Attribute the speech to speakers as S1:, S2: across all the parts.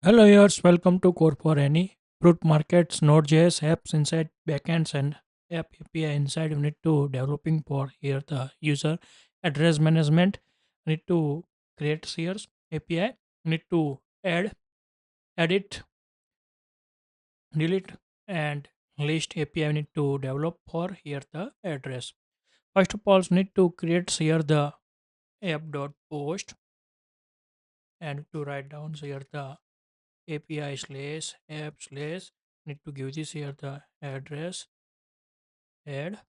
S1: Hello, yours. Welcome to CodeForAny. Fruit markets, Node.js apps inside backends and app API inside. You need to developing for here the user address management. You need to create CRs API. You need to add, edit, delete, and list API. You need to develop for here the address. First of all, you need to create here the app.post and to write down here the API slash app slash need to give this here the address add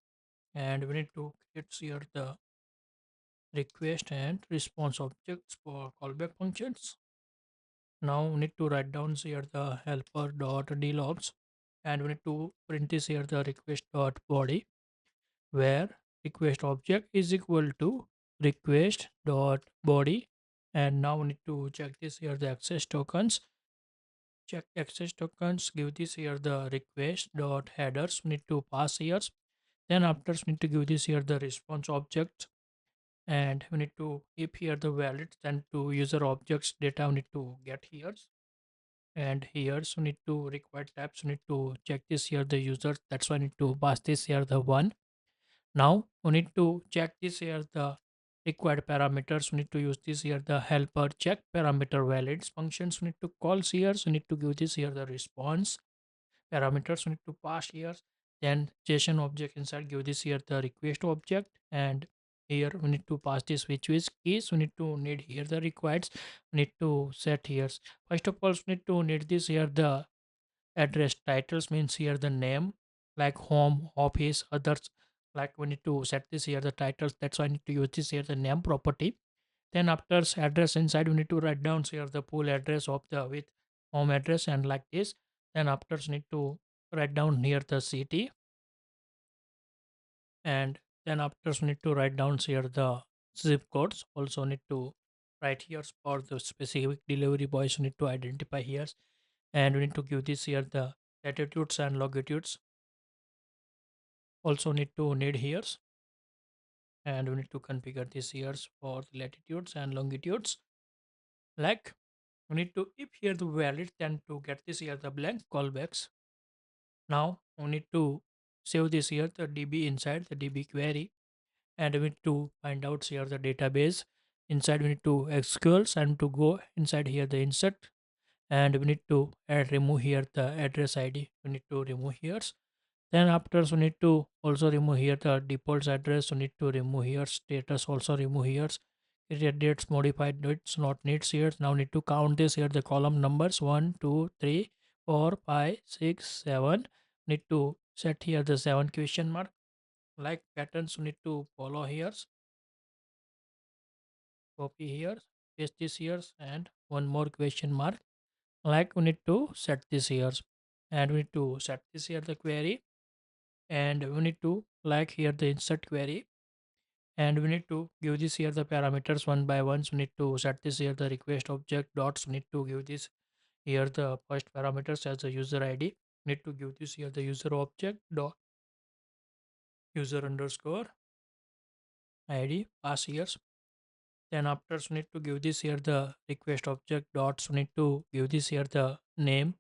S1: and we need to create here the request and response objects for callback functions. Now we need to write down here the helper dot dlogs and we need to print this here the request dot body where request object is equal to request dot body and now we need to check this here the access tokens. Check access tokens, give this here the request dot headers, we need to pass here. Then after we need to give this here the response object and we need to if here the valid then to user objects data we need to get here and here so we need to required tabs we need to check this here the user that's why I need to pass this here the one. Now we need to check this here the required parameters. We need to use this here the helper check parameter valids functions. We need to call here. So we need to give this here the response parameters. We need to pass here. Then JSON object inside give this here the request object and here we need to pass this which is keys. We need to need here the required. We need to set here. First of all, we need to need this here the address titles means here the name like home office others like we need to set this here the titles that's why I need to use this here the name property. Then after address inside we need to write down here the full address of the with home address and like this. Then after need to write down here the city and then after need to write down here the zip codes also need to write here for the specific delivery boys need to identify here and we need to give this here the latitudes and longitudes also need here and we need to configure these years for the latitudes and longitudes like we need to if here the valid then to get this here the blank callbacks. Now we need to save this here the db inside the db query and we need to find out here the database inside we need to sqls and to go inside here the insert and we need to add remove here the address id we need to remove here. Then after we need to also remove here the default address. We need to remove here status also remove here. Create dates modified dates not needs here. Now need to count this here the column numbers 1, 2, 3, 4, 5, 6, 7. Need to set here the 7 question mark. Like patterns we need to follow here. Copy here. Paste this here and one more question mark. Like we need to set this here and we need to set this here the query and we need to like here the insert query and we need to give this here the parameters one by one. So we need to set this here the request object dots. We need to give this here the first parameters as a user id. Need to give this here the user object dot user underscore id pass here. Then after we need to give this here the request object dots. We need to give this here the name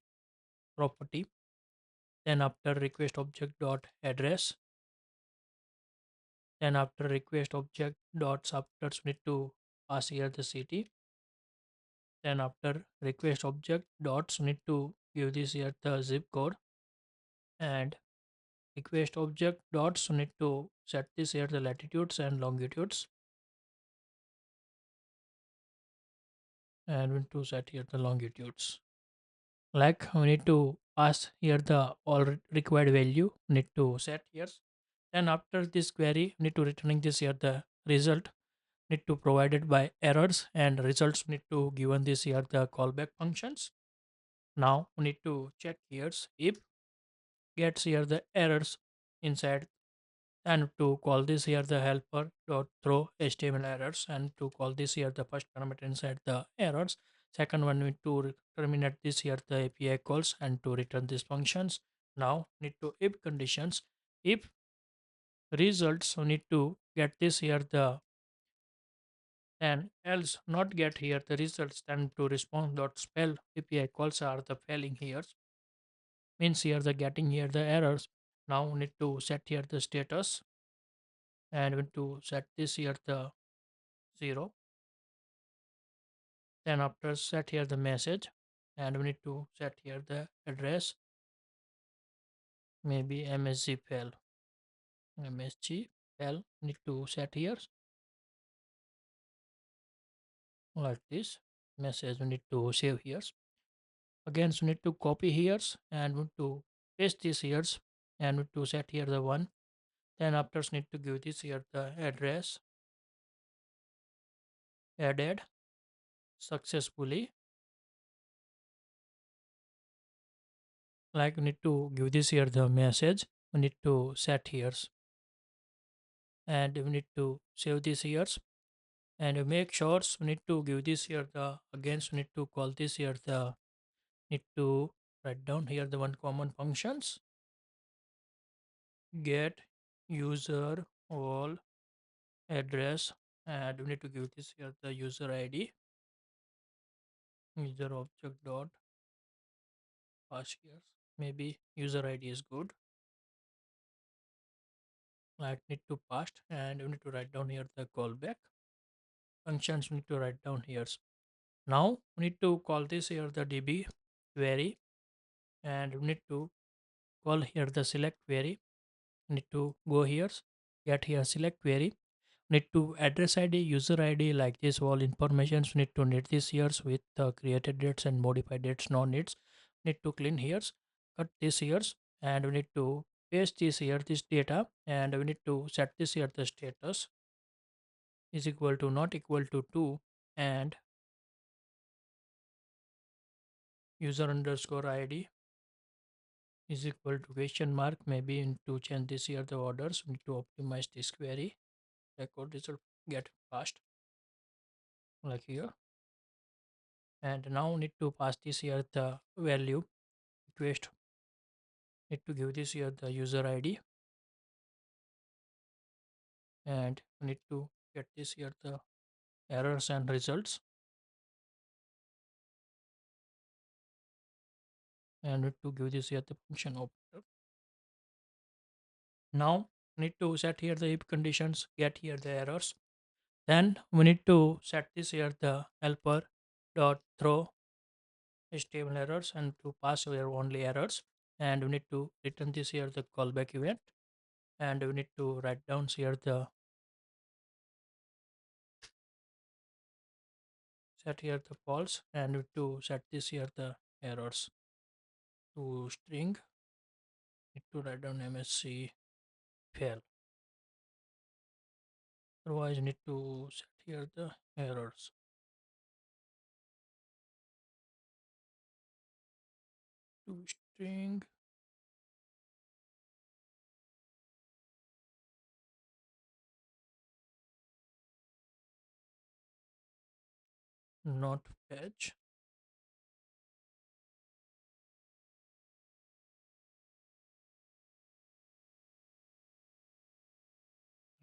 S1: property. Then after request object dot address. Then after request object dots after we need to pass here the city. Then after request object dots we need to give this here the zip code and request object dots we need to set this here the latitudes and longitudes and we need to set here the longitudes. Like we need to pass here the all required value we need to set here. Then after this query we need to returning this here the result need to provided by errors and results need to given this here the callback functions. Now we need to check here if gets here the errors inside and to call this here the helper dot throw html errors and to call this here the first parameter inside the errors. Second one we need to terminate this here the API calls and to return these functions. Now need to if conditions if results we need to get this here the and else not get here the results, then to response dot spell API calls are the failing here, means here the getting here the errors. Now we need to set here the status, and we need to set this here the 0. Then after set here the message, and we need to set here the address, maybe msg fail. Msg fail need to set here like this. Message we need to save here. Again, so need to copy here and we need to paste this here, and we need to set here the one. Then after need to give this here the address added successfully. Like we need to give this here the message. We need to set here, and we need to save this here, and make sure we need to give this here the again. So need to call this here the need to write down here the one common functions get user all address, and we need to give this here the user id user object dot pass here. Maybe user id is good, like need to pass, and we need to write down here the callback functions. We need to write down here. Now we need to call this here the db query, and we need to call here the select query. We need to go here, get here select query. Need to address id user id like this all informations. We need to need this here with created dates and modified dates no needs. Need to clean here, cut this here, and we need to paste this here this data, and we need to set this here the status is equal to not equal to 2, and user underscore id is equal to question mark. Maybe we need to change this here the orders. We need to optimize this query record result get fast like here. And now need to pass this here the value request. Need to give this here the user id, and need to get this here the errors and results, and need to give this here the function operator. Now need to set here the if conditions get here the errors. Then we need to set this here the helper dot throw stable errors, and to pass here only errors, and we need to return this here the callback event, and we need to write down here the set here the false, and we need to set this here the errors to string. Need to write down msc fail, otherwise need to set here the errors to string not fetch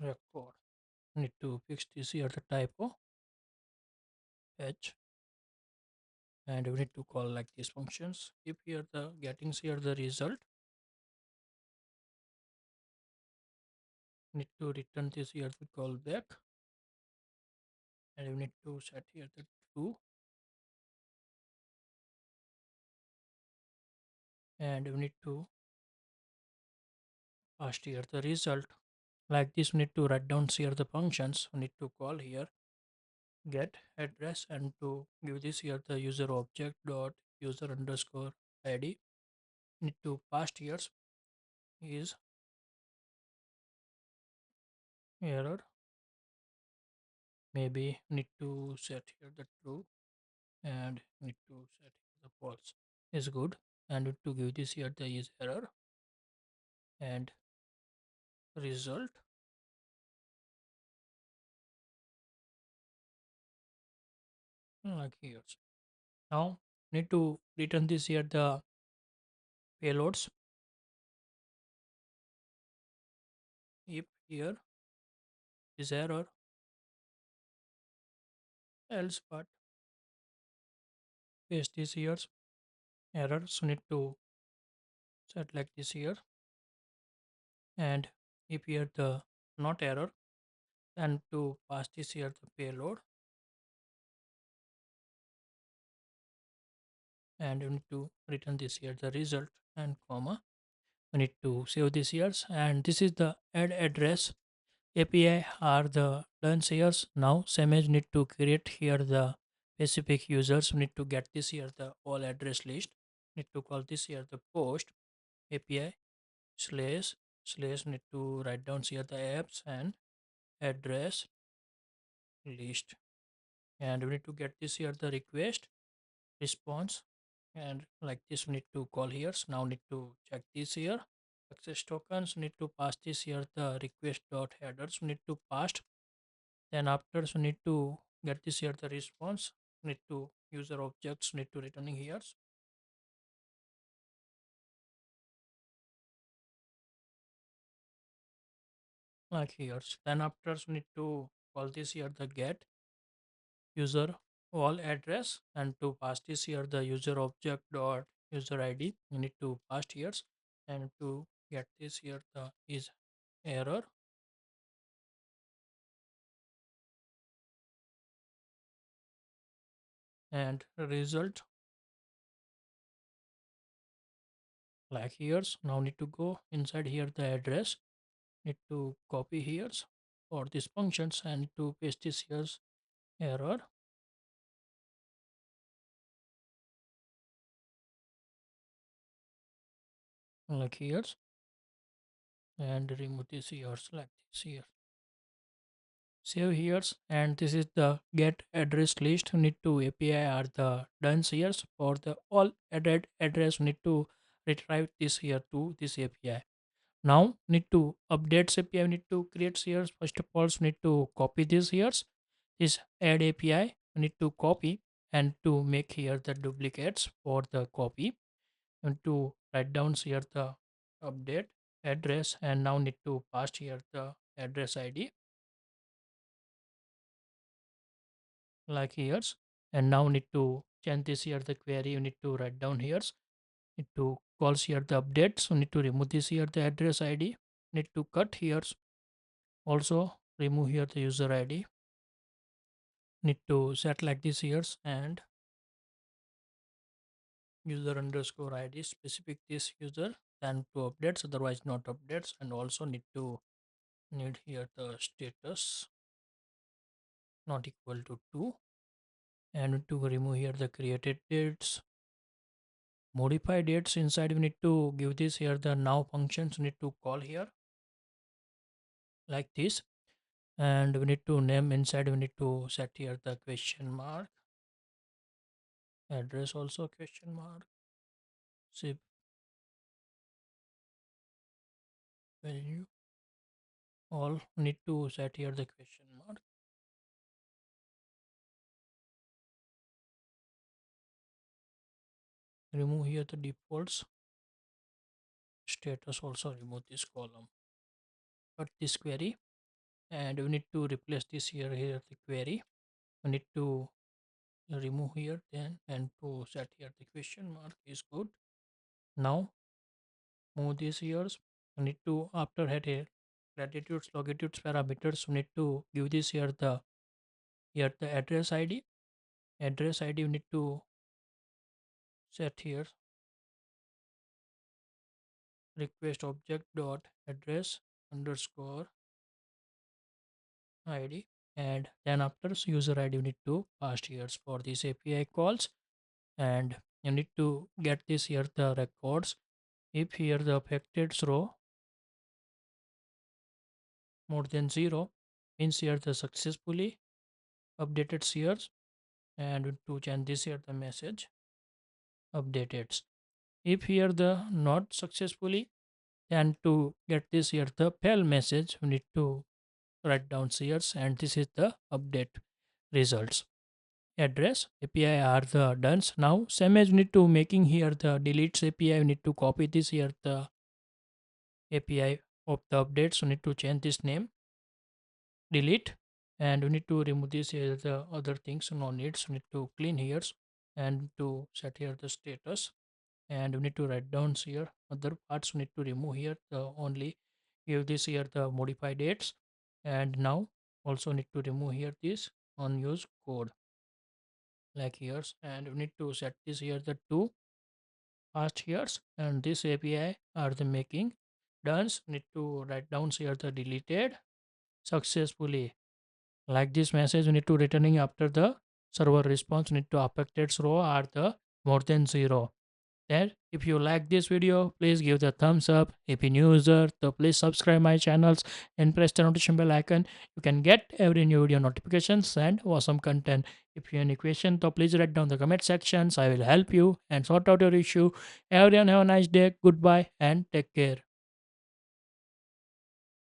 S1: record. Need to fix this here the typo fetch, and we need to call like these functions. If here the getting here the result, need to return this here the callback, and we need to set here the true, and we need to pass here the result like this. We need to write down here the functions. We need to call here get address, and to give this here the user object dot user underscore id. Need to pass here is error. Maybe need to set here the true, and need to set here the false is good, and need to give this here the is error and result like here. Now need to return this here the payloads. If here is error, else but paste this here error, so need to set like this here, and if here the not error, then to pass this here the payload, and you need to return this here the result and comma. We need to save this here, and this is the add address API are the done here. Now same as need to create here the specific users. We need to get this here the all address list. Need to call this here the post API slash slash, need to write down here the apps and address list, and we need to get this here the request response, and like this we need to call here. So now need to check this here access tokens, need to pass this here the request dot headers, we need to pass. Then after, so need to get this here the response, need to user objects, need to returning here like here. Then after, so need to call this here the get user all address, and to pass this here the user object dot user ID, you need to pass here, and to get this here the is error, and result like here. Now need to go inside here the address, need to copy here for these functions, and to paste this here's error like here, and remove this here like this here, save here, and this is the get address list. We need to API are the done here for the all added address, we need to retrieve this here to this API. Now need to updates API, we need to create here. First of all, we need to copy this here, this add API, we need to copy, and to make here the duplicates for the copy, and to write down here the update address, and now need to pass here the address ID like here, and now need to change this here the query, you need to write down here, need to calls here the update, so need to remove this here the address ID, need to cut here, also remove here the user ID, need to set like this here, and user underscore ID specific this user, then to updates, otherwise not updates, and also need to need here the status not equal to 2, and to remove here the created dates, modify dates. Inside we need to give this here the now functions, we need to call here like this, and we need to name. Inside we need to set here the question mark, address also question mark, zip value, all need to set here the question mark, remove here the defaults, status also remove this column, cut this query, and we need to replace this here the query, we need to remove here then, and to set here the question mark is good. Now move this here, we need to after had a latitudes longitudes parameters, we need to give this here the address id we need to set here request object dot address underscore id, and then after user id we need to pass here for these API calls, and you need to get this here the records. If here the affected row more than 0, means here the successfully updated here, and to change this here the message updated. If here the not successfully, then to get this here the fail message, we need to write down here, and this is the update results. Address API are the done. Now same as we need to making here the deletes API, we need to copy this here the API of the updates, so need to change this name delete, And we need to remove this here the other things no needs. We need to clean here and to set here the status, and we need to write down here other parts. We need to remove here the only give this here the modify dates, and now also need to remove here this unused code like here, and we need to set this here the two past years, and this API are the making done. Need to write down here the deleted successfully. Like this message, we need to returning after the server response. Need to affected row are the more than 0. Then if you like this video, please give the thumbs up. If you're new user, so please subscribe my channels and press the notification bell icon. You can get every new video notifications and awesome content. If you have any question, so please write down the comment sections. I will help you and sort out your issue. Everyone have a nice day. Goodbye and take care.